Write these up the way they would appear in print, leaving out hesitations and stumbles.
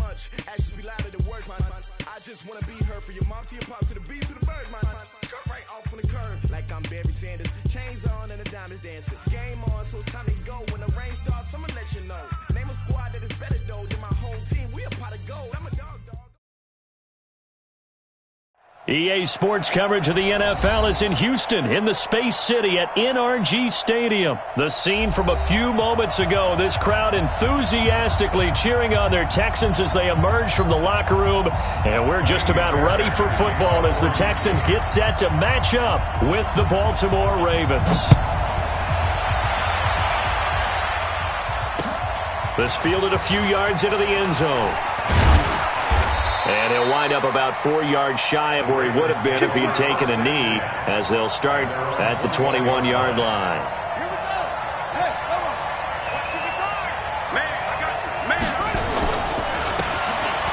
much. Actions be louder than words, man. I just wanna be heard from your mom to your pop to the beat to the birds, man. Cut right off on the curve, like I'm Barry Sanders. Chains on and the diamonds dancing. Game on, so it's time to go. When the rain starts, I'ma let you know. Name a squad that is better though than my home team. We a pot of gold. I'm a dog. EA Sports coverage of the NFL is in Houston, in the Space City at NRG Stadium. The scene from a few moments ago, this crowd enthusiastically cheering on their Texans as they emerge from the locker room. And we're just about ready for football as the Texans get set to match up with the Baltimore Ravens. This fielded a few yards into the end zone. And he'll wind up about 4 yards shy of where he would have been if he had taken a knee, as they'll start at the 21-yard line.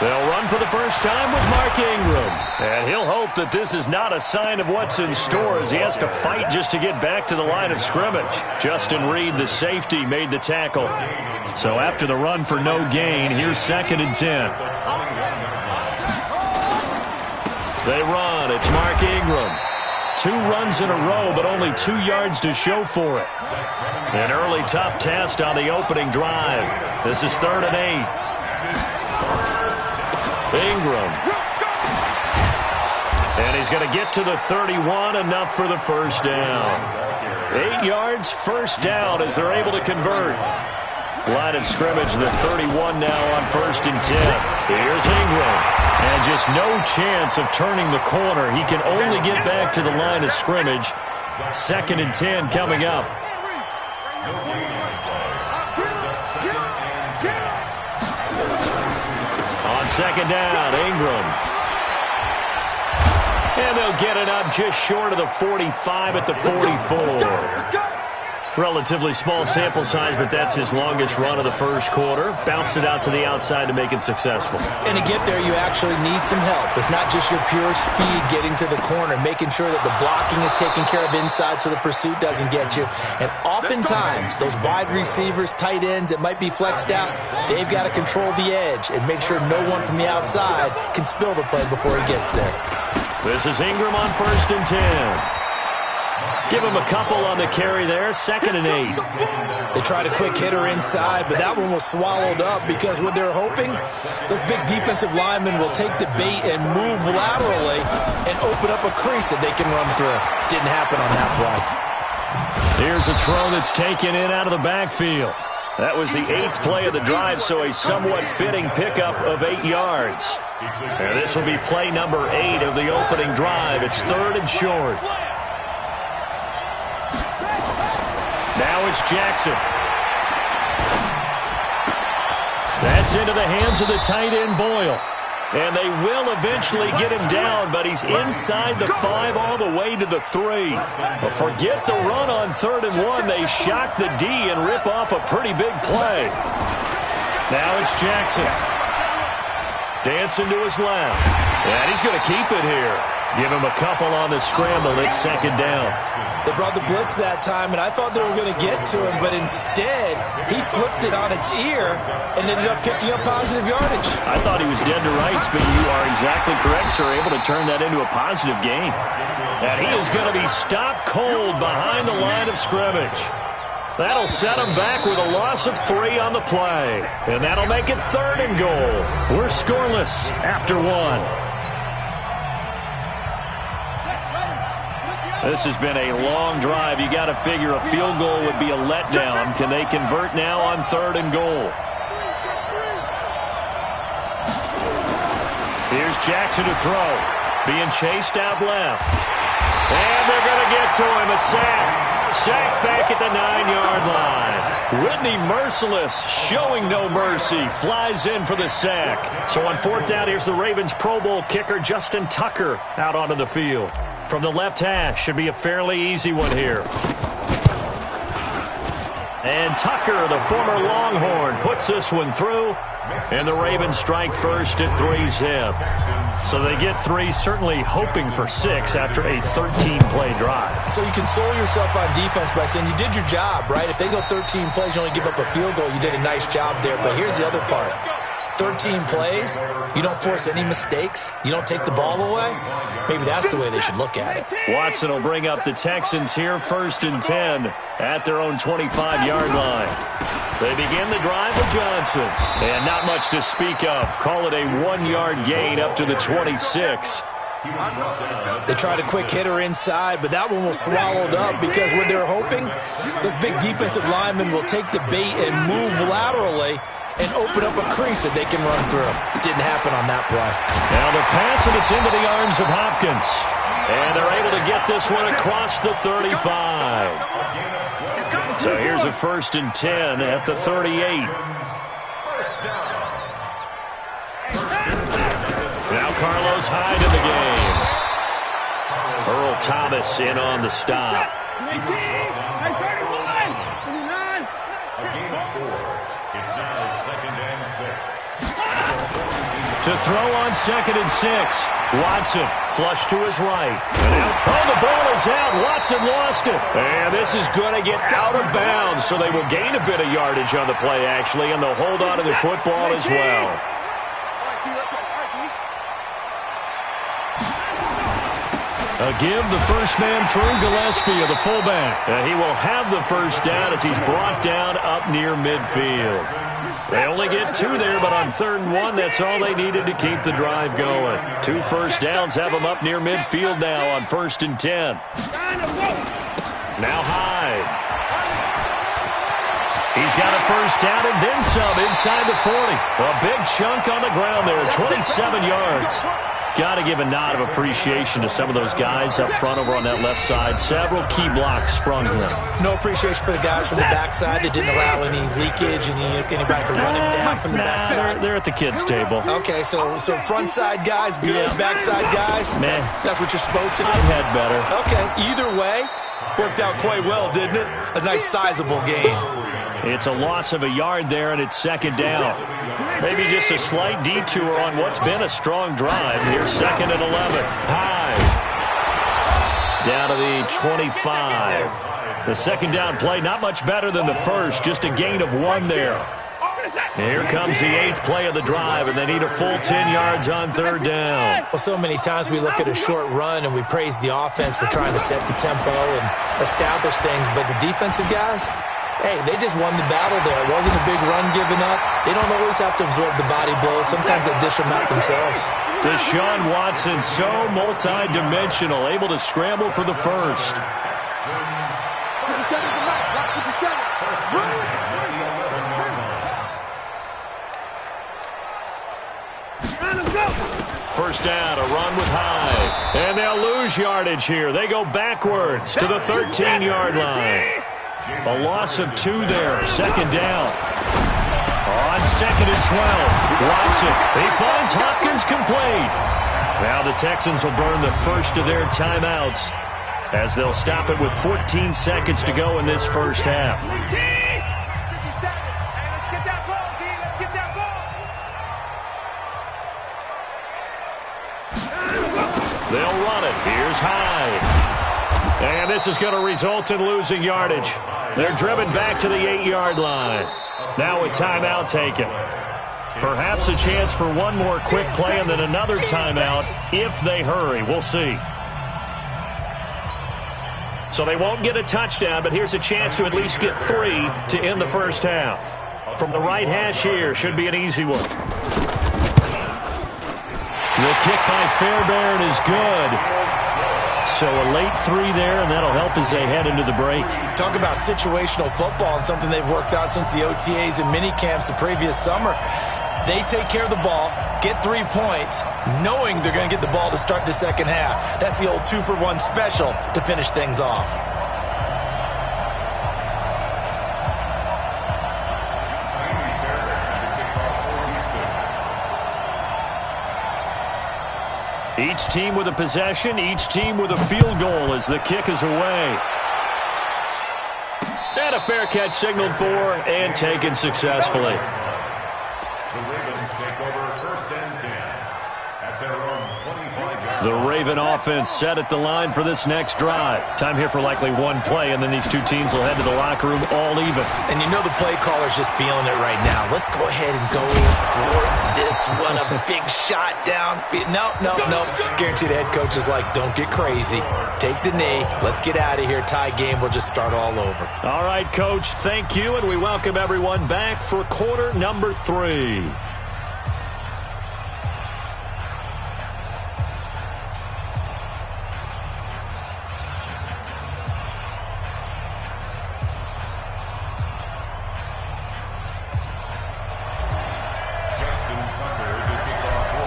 They'll run for the first time with Mark Ingram. And he'll hope that this is not a sign of what's in store as he has to fight just to get back to the line of scrimmage. Justin Reed, the safety, made the tackle. So after the run for no gain, here's 2nd and 10. They run. It's Mark Ingram. 2 runs in a row, but only 2 yards to show for it. An early tough test on the opening drive. This is 3rd and 8. Ingram. And he's going to get to the 31, enough for the first down. 8 yards, first down as they're able to convert. Line of scrimmage, the 31 now on 1st and 10. Here's Ingram. And just no chance of turning the corner. He can only get back to the line of scrimmage. 2nd and 10 coming up. On 2nd down, Ingram. And they'll get it up just short of the 45 at the 44. Relatively small sample size, but that's his longest run of the first quarter. Bounced it out to the outside to make it successful. And to get there, you actually need some help. It's not just your pure speed getting to the corner, making sure that the blocking is taken care of inside so the pursuit doesn't get you. And oftentimes, those wide receivers, tight ends that might be flexed out, they've got to control the edge and make sure no one from the outside can spill the play before he gets there. This is Ingram on 1st and 10. Give him a couple on the carry there, 2nd and 8. They tried a quick hitter inside, but that one was swallowed up because what they're hoping, those big defensive linemen will take the bait and move laterally and open up a crease that they can run through. Didn't happen on that play. Here's a throw that's taken in out of the backfield. That was the 8th play of the drive, so a somewhat fitting pickup of 8 yards. And this will be play number 8 of the opening drive. It's 3rd and short. Now it's Jackson. That's into the hands of the tight end, Boyle. And they will eventually get him down, but he's inside the 5 all the way to the 3. But forget the run on 3rd and 1. They shock the D and rip off a pretty big play. Now it's Jackson. Dancing to his left. And he's going to keep it here. Give him a couple on the scramble. It's 2nd down. They brought the blitz that time, and I thought they were going to get to him, but instead, he flipped it on its ear and ended up picking up positive yardage. I thought he was dead to rights, but you are exactly correct, sir. Able to turn that into a positive gain. And he is going to be stopped cold behind the line of scrimmage. That'll set him back with a loss of 3 on the play. And that'll make it 3rd and goal. We're scoreless after 1. This has been a long drive. You got to figure a field goal would be a letdown. Can they convert now on 3rd and goal? Here's Jackson to throw. Being chased out left. And they're going to get to him. A sack. Sack back at the 9-yard line. Whitney Merciless showing no mercy. Flies in for the sack. So on 4th down, here's the Ravens Pro Bowl kicker Justin Tucker out onto the field. From the left hash, should be a fairly easy one here. And Tucker, the former Longhorn, puts this one through. And the Ravens strike first at 3-zip. So they get 3, certainly hoping for 6 after a 13-play drive. So you console yourself on defense by saying you did your job, right? If they go 13 plays, you only give up a field goal, you did a nice job there. But here's the other part. 13 plays, you don't force any mistakes, you don't take the ball away, maybe that's the way they should look at it. Watson will bring up the Texans here, 1st and 10 at their own 25-yard line. They begin the drive with Johnson, and not much to speak of. Call it a 1-yard gain up to the 26. They tried a quick hitter inside, but that one was swallowed up because what they're hoping, those big defensive linemen will take the bait and move laterally and open up a crease that they can run through. Didn't happen on that play. Now the pass, and it's into the arms of Hopkins. And they're able to get this one across the 35. So here's a 1st and 10 at the 38. Now Carlos Hyde in the game. Earl Thomas in on the stop. To throw on 2nd and 6. Watson flush to his right. And out. Oh, the ball is out. Watson lost it. And this is going to get out of bounds, so they will gain a bit of yardage on the play, actually, and they'll hold on to the football as well. A give the first man through Gillespie of the fullback. And he will have the first down as he's brought down up near midfield. They only get 2 there, but on 3rd and 1, that's all they needed to keep the drive going. 2 first downs have them up near midfield now on 1st and 10. Now Hyde. He's got a first down and then some inside the 40. A big chunk on the ground there, 27 yards. Got to give a nod of appreciation to some of those guys up front over on that left side. Several key blocks sprung him. No appreciation for the guys from the backside that didn't allow any leakage and anybody to run him down from the backside. They're at the kids' table. Okay, so front side guys good, backside guys, man, that's what you're supposed to do. I've had better. Okay, either way, worked out quite well, didn't it? A nice sizable gain. It's a loss of a yard there, and it's 2nd down. Maybe just a slight detour on what's been a strong drive. Here's 2nd and 11. Hyde. Down to the 25. The 2nd down play, not much better than the first. Just a gain of 1 there. Here comes the 8th play of the drive, and they need a full 10 yards on 3rd down. Well, so many times we look at a short run and we praise the offense for trying to set the tempo and establish things, but the defensive guys, hey, they just won the battle there. It wasn't a big run given up. They don't always have to absorb the body blows. Sometimes they dish them out themselves. Deshaun Watson, so multi-dimensional, able to scramble for the first. First down, a run with Hyde. And they'll lose yardage here. They go backwards to the 13-yard line. A loss of 2 there. 2nd down. On 2nd and 12. Watson. He finds Hopkins complete. Now the Texans will burn the first of their timeouts as they'll stop it with 14 seconds to go in this first half. They'll run it. Here's Hyde. And this is going to result in losing yardage. They're driven back to the 8-yard line. Now a timeout taken. Perhaps a chance for one more quick play and then another timeout if they hurry. We'll see. So they won't get a touchdown, but here's a chance to at least get 3 to end the first half. From the right hash here, should be an easy one. The kick by Fairbairn is good. So a late 3 there, and that'll help as they head into the break. Talk about situational football and something they've worked out since the OTAs and mini camps the previous summer. They take care of the ball, get 3 points, knowing they're going to get the ball to start the second half. That's the old 2-for-1 special to finish things off. Each team with a possession, each team with a field goal as the kick is away. And a fair catch signaled for and taken successfully. The Ravens take over 1st and 10 at their own 25-yard The Raven offense set at the line for this next drive. Time here for likely one play, and then these two teams will head to the locker room all even. And you know the play caller's just feeling it right now. Let's go ahead and go for this one. A big shot downfield. No. Guaranteed the head coach is like, don't get crazy. Take the knee. Let's get out of here. Tie game. We'll just start all over. All right, Coach, thank you, and we welcome everyone back for quarter number 3.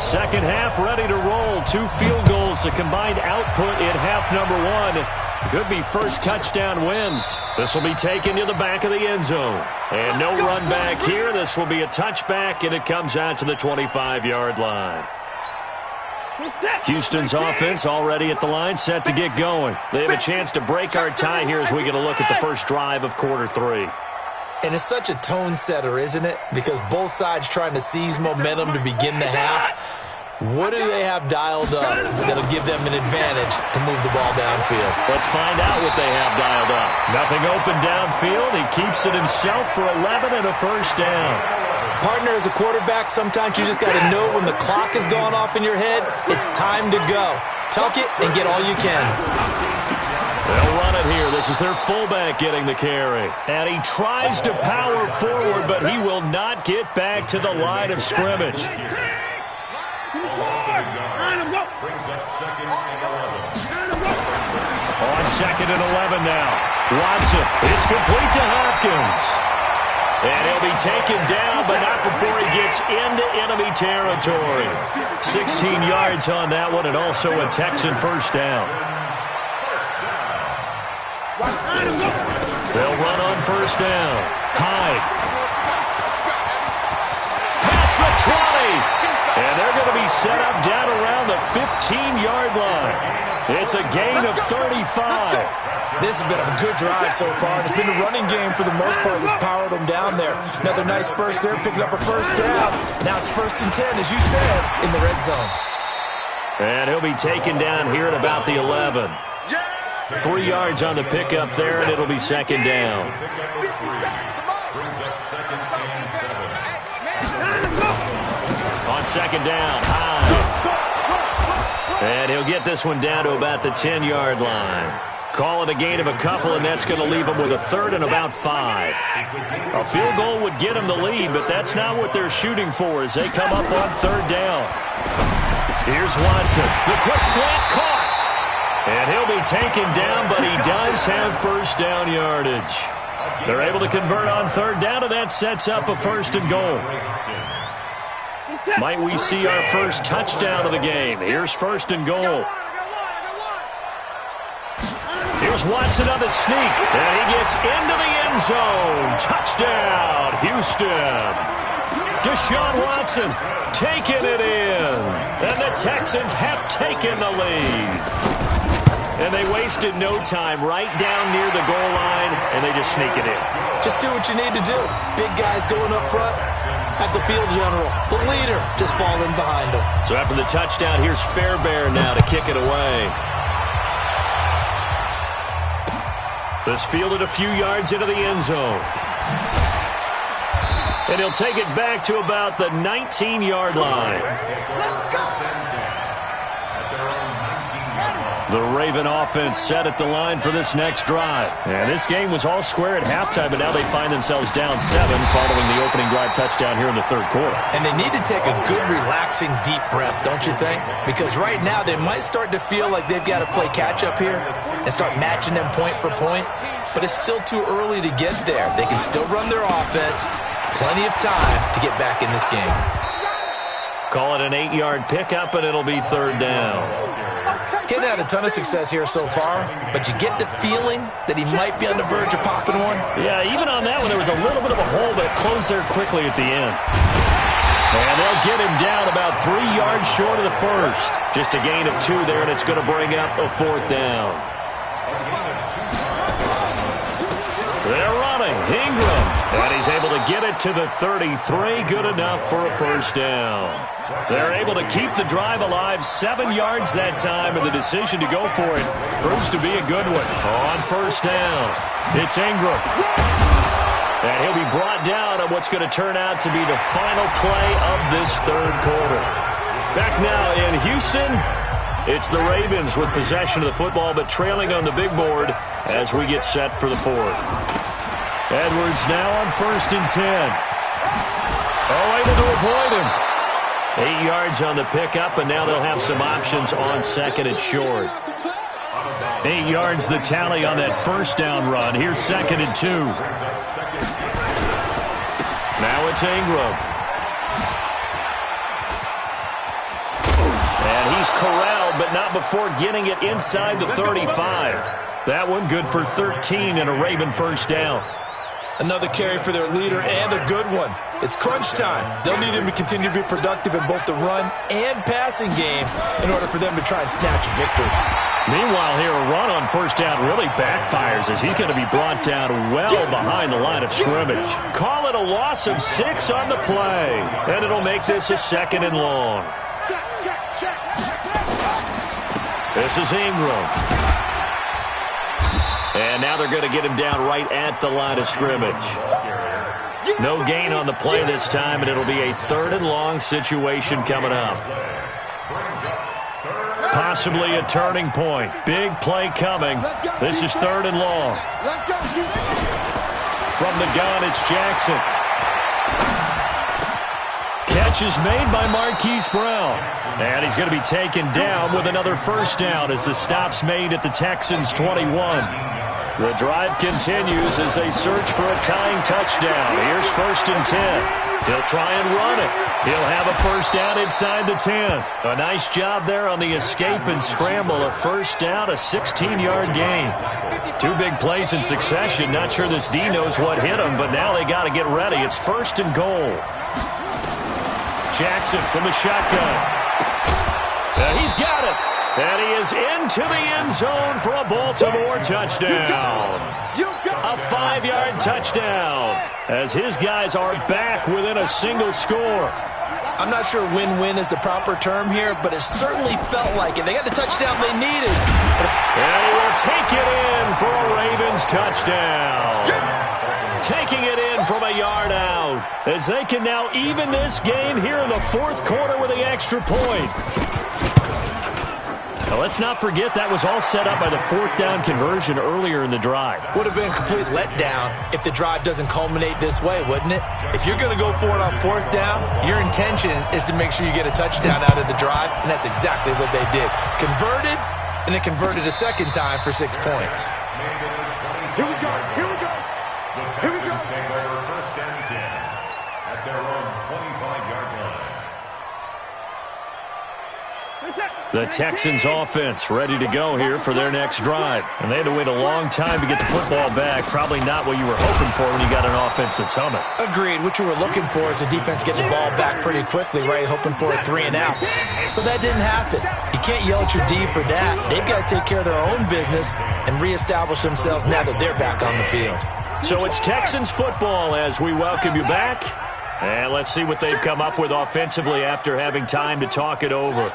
Second half ready to roll. 2 field goals, the combined output in half number 1. Could be first touchdown wins. This will be taken to the back of the end zone. And no run back here. This will be a touchback, and it comes out to the 25-yard line. Houston's offense already at the line, set to get going. They have a chance to break our tie here as we get a look at the first drive of quarter 3. And it's such a tone setter, isn't it? Because both sides trying to seize momentum to begin the half. What do they have dialed up that'll give them an advantage to move the ball downfield? Let's find out what they have dialed up. Nothing open downfield. He keeps it himself for 11 and a first down. Partner, as a quarterback, sometimes you just got to know when the clock has gone off in your head, it's time to go. Tuck it and get all you can. They'll run it here. This is their fullback getting the carry. And he tries to power forward, but he will not get back to the line of scrimmage. On second and 11 now. Watson, it's complete to Hopkins. And he'll be taken down, but not before he gets into enemy territory. 16 yards on that one, and also a Texan first down. They'll run on first down. Hyde. Past the 20. And they're going to be set up down around the 15-yard line. It's a gain of 35. This has been a good drive so far. It's been a running game for the most part that's powered them down there. Another nice burst there, picking up a first down. Now it's 1st and 10, as you said, in the red zone. And he'll be taken down here at about the 11. 3 yards on the pickup there, and it'll be second down. On second down, Hyde. And he'll get this one down to about the 10-yard line. Call it a gain of a couple, and that's going to leave them with a third and about 5. A field goal would get them the lead, but that's not what they're shooting for as they come up on third down. Here's Watson. The quick slant caught. And he'll be taken down, but he does have first down yardage. They're able to convert on third down, and that sets up a first and goal. Might we see our first touchdown of the game? Here's first and goal. Here's Watson on the sneak, and he gets into the end zone. Touchdown, Houston. Deshaun Watson taking it in, and the Texans have taken the lead. And they wasted no time right down near the goal line, and they just sneak it in. Just do what you need to do. Big guys going up front. Have the field general, the leader, just falling behind him. So after the touchdown, here's Fairbairn now to kick it away. This fielded a few yards into the end zone. And he'll take it back to about the 19-yard line. The Raven offense set at the line for this next drive. And this game was all square at halftime, but now they find themselves down 7 following the opening drive touchdown here in the third quarter. And they need to take a good, relaxing, deep breath, don't you think? Because right now they might start to feel like they've got to play catch-up here and start matching them point for point. But it's still too early to get there. They can still run their offense. Plenty of time to get back in this game. Call it an 8-yard pickup, and it'll be third down. Getting had a ton of success here so far, but you get the feeling that he might be on the verge of popping one. Yeah, even on that one, there was a little bit of a hole, but it closed there quickly at the end. And they'll get him down about 3 yards short of the first. Just a gain of 2 there, and it's going to bring up a fourth down. They're running. Ingram. And he's able to get it to the 33. Good enough for a first down. They're able to keep the drive alive. 7 yards that time, and the decision to go for it proves to be a good one. On first down, it's Ingram. And he'll be brought down on what's going to turn out to be the final play of this third quarter. Back now in Houston, it's the Ravens with possession of the football, but trailing on the big board as we get set for the fourth. Edwards now on 1st and 10. Oh, able to avoid him. 8 yards on the pickup, and now they'll have some options on 2nd and short. 8 yards the tally on that first down run. Here's 2nd and 2. Now it's Ingram. And he's corralled, but not before getting it inside the 35. That one good for 13 and a Raven first down. Another carry for their leader and a good one. It's crunch time. They'll need him to continue to be productive in both the run and passing game in order for them to try and snatch a victory. Meanwhile, here, a run on first down really backfires as he's going to be brought down well behind the line of scrimmage. Call it a loss of 6 on the play, and it'll make this a 2nd and long. This is Ingram. And now they're going to get him down right at the line of scrimmage. No gain on the play this time, and it'll be a 3rd and long situation coming up. Possibly a turning point. Big play coming. This is 3rd and long. From the gun, it's Jackson. Catch is made by Marquise Brown. And he's going to be taken down with another first down as the stop's made at the Texans' 21. The drive continues as they search for a tying touchdown. Here's 1st and 10. He'll try and run it. He'll have a first down inside the 10. A nice job there on the escape and scramble. A first down, a 16-yard gain. 2 big plays in succession. Not sure this D knows what hit him, but now they got to get ready. It's 1st and goal. Jackson from the shotgun. He's got it. And he is into the end zone for a Baltimore touchdown. A 5-yard touchdown as his guys are back within a single score. I'm not sure win-win is the proper term here, but it certainly felt like it. They got the touchdown they needed. And he will take it in for a Ravens touchdown. Taking it in from a yard out as they can now even this game here in the 4th quarter with the extra point. Now, let's not forget that was all set up by the 4th down conversion earlier in the drive. Would have been a complete letdown if the drive doesn't culminate this way, wouldn't it? If you're going to go for it on 4th down, your intention is to make sure you get a touchdown out of the drive, and that's exactly what they did. Converted, and then converted a 2nd time for 6 points. Here we go, here we go, here we go. First and 10 at their own 25-yard line. The Texans offense ready to go here for their next drive. And they had to wait a long time to get the football back. Probably not what you were hoping for when you got an offense that's humming. Agreed. What you were looking for is the defense getting the ball back pretty quickly, right? Hoping for a 3 and out. So that didn't happen. You can't yell at your D for that. They've got to take care of their own business and reestablish themselves now that they're back on the field. So it's Texans football as we welcome you back. And let's see what they've come up with offensively after having time to talk it over.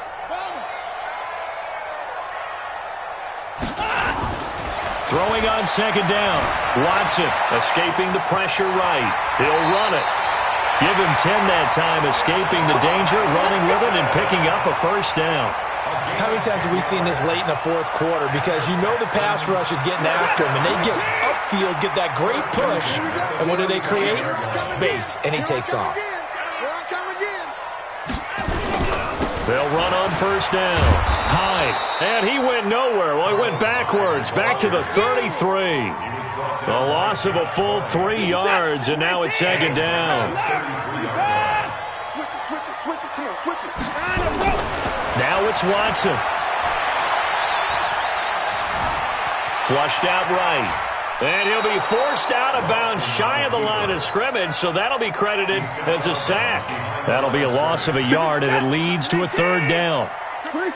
Throwing on 2nd down. Watson escaping the pressure right. He'll run it. Give him 10 that time, escaping the danger, running with it, and picking up a first down. How many times have we seen this late in the 4th quarter? Because you know the pass rush is getting after him, and they get upfield, get that great push, and what do they create? Space, and he takes off. They'll run on first down. Hyde, and he went nowhere. Well, he went backwards, back to the 33. A loss of a full 3 yards, and now it's 2nd down. Now it's Watson. Flushed out right. And he'll be forced out of bounds shy of the line of scrimmage, so that'll be credited as a sack. That'll be a loss of a yard, and it leads to a 3rd down.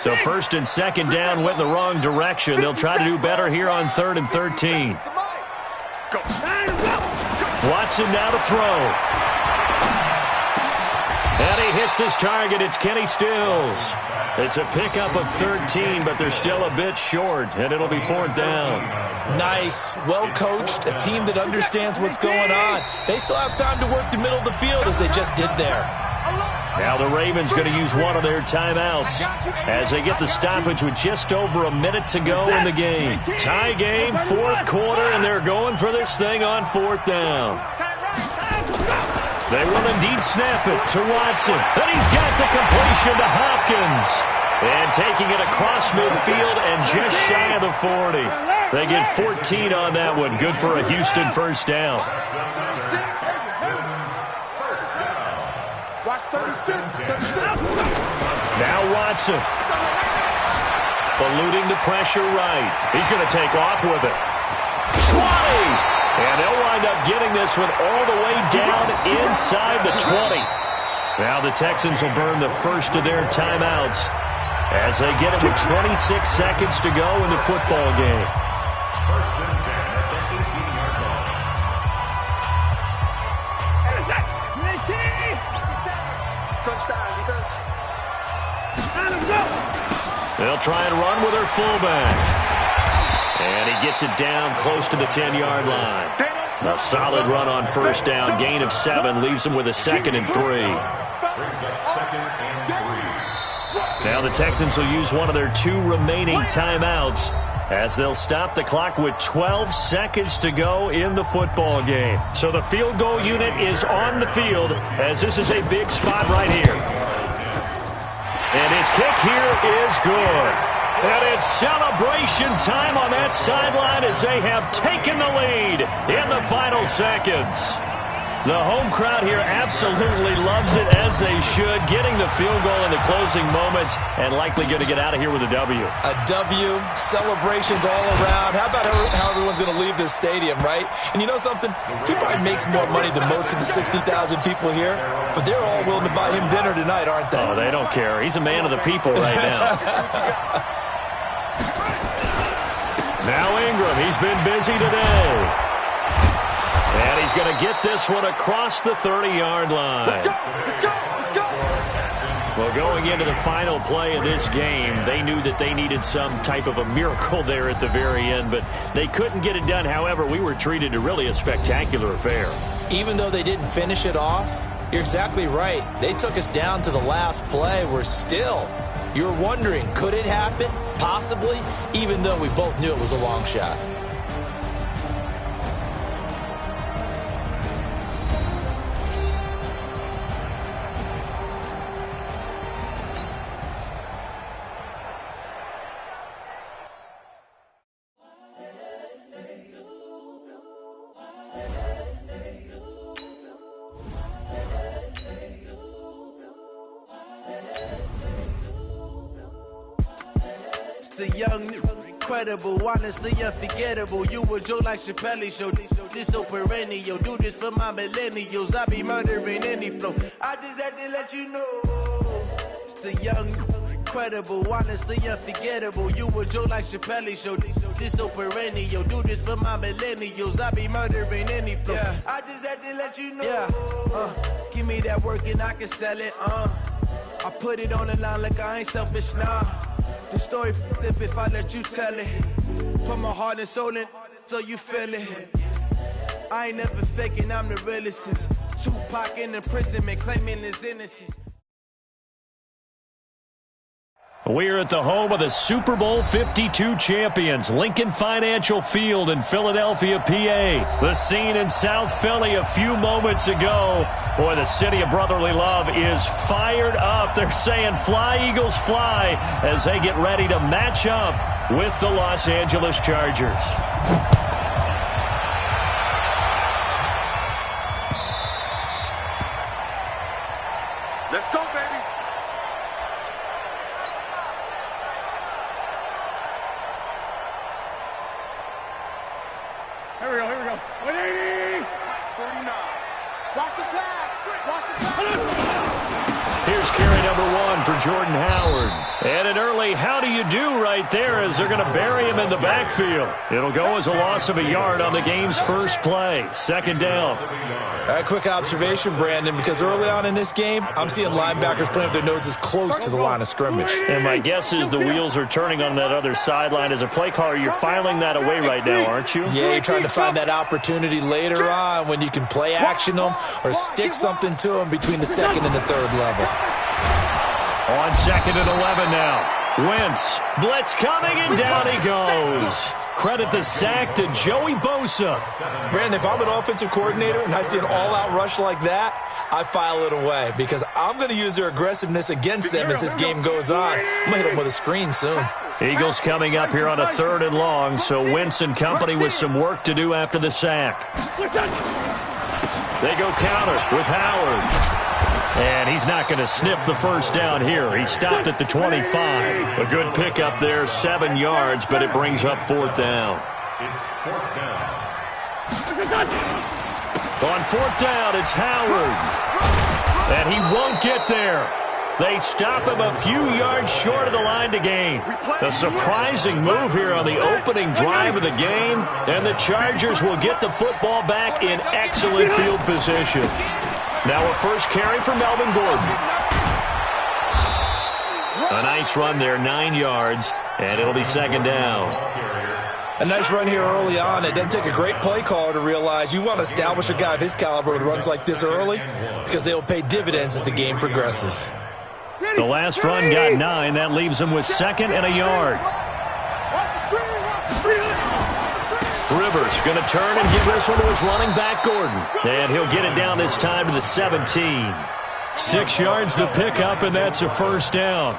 So 1st and 2nd down went in the wrong direction. They'll try to do better here on 3rd and 13. Go. Watson now to throw. And he hits his target. It's Kenny Stills. It's a pickup of 13, but they're still a bit short, and it'll be 4th down. Nice, well-coached, a team that understands what's going on. They still have time to work the middle of the field as they just did there. Now the Ravens going to use one of their timeouts as they get the stoppage with just over a minute to go in the game. Tie game, 4th quarter, and they're going for this thing on 4th down. They will indeed snap it to Watson. And he's got the completion to Hopkins. And taking it across midfield and just shy of the 40. They get 14 on that one. Good for a Houston first down. Now Watson. Eluding the pressure right. He's going to take off with it. 20! And they'll wind up getting this one all the way down inside the 20. Now the Texans will burn the first of their timeouts as they get it with 26 seconds to go in the football game. 1st and 10 at the 18-yard line. They'll try and run with their fullback. And he gets it down close to the 10-yard line. A solid run on first down. Gain of 7 leaves them with a 2nd and 3. Brings up 2nd and 3. Now the Texans will use one of their 2 remaining timeouts as they'll stop the clock with 12 seconds to go in the football game. So the field goal unit is on the field as this is a big spot right here. And his kick here is good. And it's celebration time on that sideline as they have taken the lead in the final seconds. The home crowd here absolutely loves it, as they should, getting the field goal in the closing moments and likely going to get out of here with a W. A W, celebrations all around. How about how everyone's going to leave this stadium, right? And you know something? He probably makes more money than most of the 60,000 people here, but they're all willing to buy him dinner tonight, aren't they? Oh, they don't care. He's a man of the people right now. Now Ingram, he's been busy today. And he's going to get this one across the 30-yard line. Let's go. Well, going into the final play of this game, they knew that they needed some type of a miracle there at the very end, but they couldn't get it done. However, we were treated to really a spectacular affair. Even though they didn't finish it off, you're exactly right. They took us down to the last play. We're still, you're wondering, could it happen? Possibly, even though we both knew it was a long shot. The young, incredible, honestly unforgettable. You a joke like Chappelle Show. This so perennial. Do this for my millennials. I be murdering any flow. I just had to let you know. It's the young, incredible, honestly unforgettable. You a joke like Chappelle Show. This so perennial. Do this for my millennials. I be murdering any flow. Yeah. I just had to let you know. Yeah. Give me that work and I can sell it. I put it on the line like I ain't selfish now. The story flip if I let you tell it. Put my heart and soul in so you feel it. I ain't never faking, I'm the realest since Tupac in the prison and claiming his innocence. We're at the home of the Super Bowl 52 champions, Lincoln Financial Field in Philadelphia, PA. The scene in South Philly a few moments ago. Boy, the city of brotherly love is fired up. They're saying, "Fly, Eagles, fly," as they get ready to match up with the Los Angeles Chargers. Let's go, baby. Here we go. 180. 49. Watch the pass. Watch the pass. Here's carry number 1 return for Jordan Howard. And an early how do you do right there as they're going to bury him in the backfield. It'll go as a loss of a yard on the game's first play. Second down. A quick observation, Brandon, because early on in this game, I'm seeing linebackers playing with their noses close to the line of scrimmage. And my guess is the wheels are turning on that other sideline. As a play caller, you're filing that away right now, aren't you? Yeah, you're trying to find that opportunity later on when you can play action them or stick something to them between the second and the third level. On second and 11 now. Wentz, blitz coming, and down he goes. Credit the sack to Joey Bosa. Brandon, if I'm an offensive coordinator and I see an all-out rush like that, I file it away because I'm going to use their aggressiveness against them as this game goes on. I'm going to hit them with a screen soon. Eagles coming up here on a 3rd and long, so Wentz and company with some work to do after the sack. They go counter with Howard. And he's not going to sniff the first down here. He stopped at the 25. A good pickup there, 7 yards, but it brings up 4th down. It's 4th down. On 4th down, it's Howard. And he won't get there. They stop him a few yards short of the line to gain. A surprising move here on the opening drive of the game. And the Chargers will get the football back in excellent field position. Now a first carry for Melvin Gordon. A nice run there, 9 yards, and it'll be 2nd down. A nice run here early on. It doesn't take a great play caller to realize you want to establish a guy of his caliber with runs like this early because they will pay dividends as the game progresses. The last run got 9. That leaves him with 2nd and a yard. Rivers going to turn and give this one to his running back, Gordon. And he'll get it down this time to the 17. 6 yards the pickup, and that's a first down.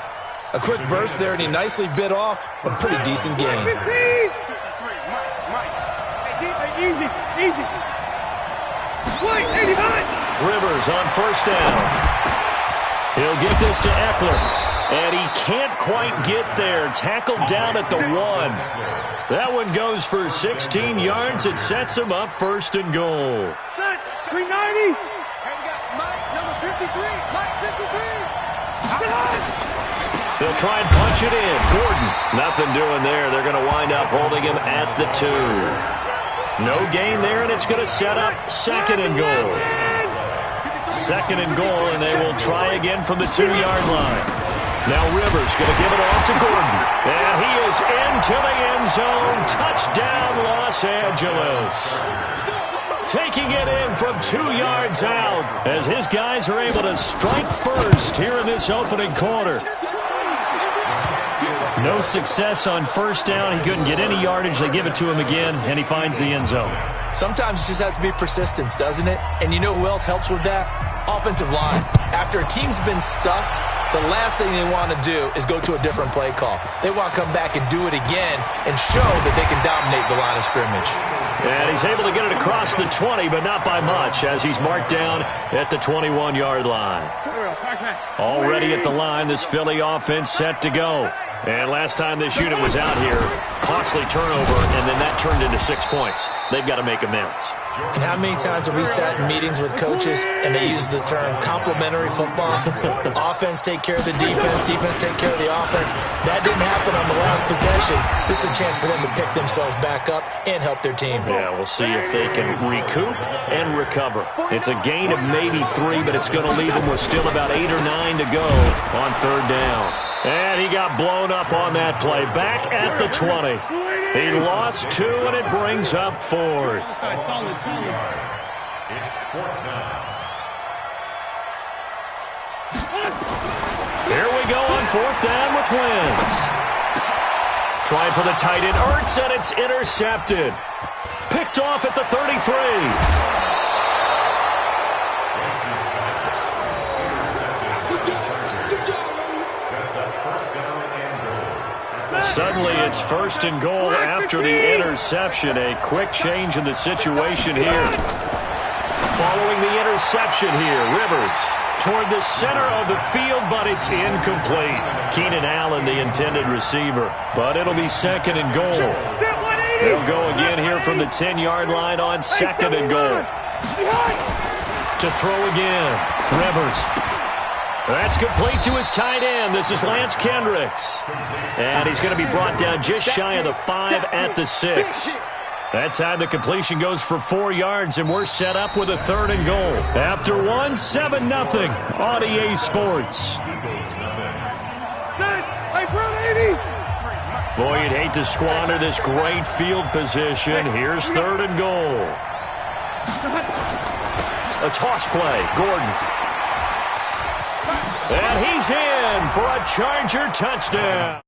A quick burst there, and he nicely bit off a pretty decent gain. Rivers on first down. He'll get this to Eckler. And he can't quite get there. Tackled down at the 1. That one goes for 16 yards. It sets him up 1st and goal. 390. Hey, we got Mike, number 53. Mike, 53. They'll try and punch it in. Gordon, nothing doing there. They're going to wind up holding him at the 2. No gain there, and it's going to set up 2nd and goal. 2nd and goal, and they will try again from the 2-yard line. Now Rivers going to give it off to Gordon. And he is into the end zone. Touchdown, Los Angeles. Taking it in from 2 yards out as his guys are able to strike first here in this opening quarter. No success on first down. He couldn't get any yardage. They give it to him again, and he finds the end zone. Sometimes it just has to be persistence, doesn't it? And you know who else helps with that? Offensive line. After a team's been stuffed, the last thing they want to do is go to a different play call. They want to come back and do it again and show that they can dominate the line of scrimmage. And he's able to get it across the 20, but not by much, as he's marked down at the 21-yard line. Already at the line, this Philly offense set to go. And last time this unit was out here, costly turnover, and then that turned into 6 points. They've got to make amends. And how many times have we sat in meetings with coaches and they use the term complementary football? Offense take care of the defense, defense take care of the offense. That didn't happen on the last possession. This is a chance for them to pick themselves back up and help their team. Yeah, we'll see if they can recoup and recover. It's a gain of maybe 3, but it's going to leave them with still about 8 or 9 to go on 3rd down. And he got blown up on that play. Back at the 20. He lost 2, and it brings up 4th. It's 4th down. Here we go on 4th down with Wentz. Trying for the tight end, Ertz, and it's intercepted. Picked off at the 33. Suddenly it's 1st and goal after the interception. A quick change in the situation here. Following the interception here, Rivers toward the center of the field, but it's incomplete. Keenan Allen, the intended receiver, but it'll be 2nd and goal. They'll go again here from the 10-yard line on 2nd and goal. To throw again, Rivers. That's complete to his tight end. This is Lance Kendricks. And he's going to be brought down just shy of the 5 at the 6. That time the completion goes for 4 yards, and we're set up with a 3rd and goal. After 1, 7-0 on EA Sports. Boy, you'd hate to squander this great field position. Here's 3rd and goal. A toss play, Gordon. And he's in for a Charger touchdown.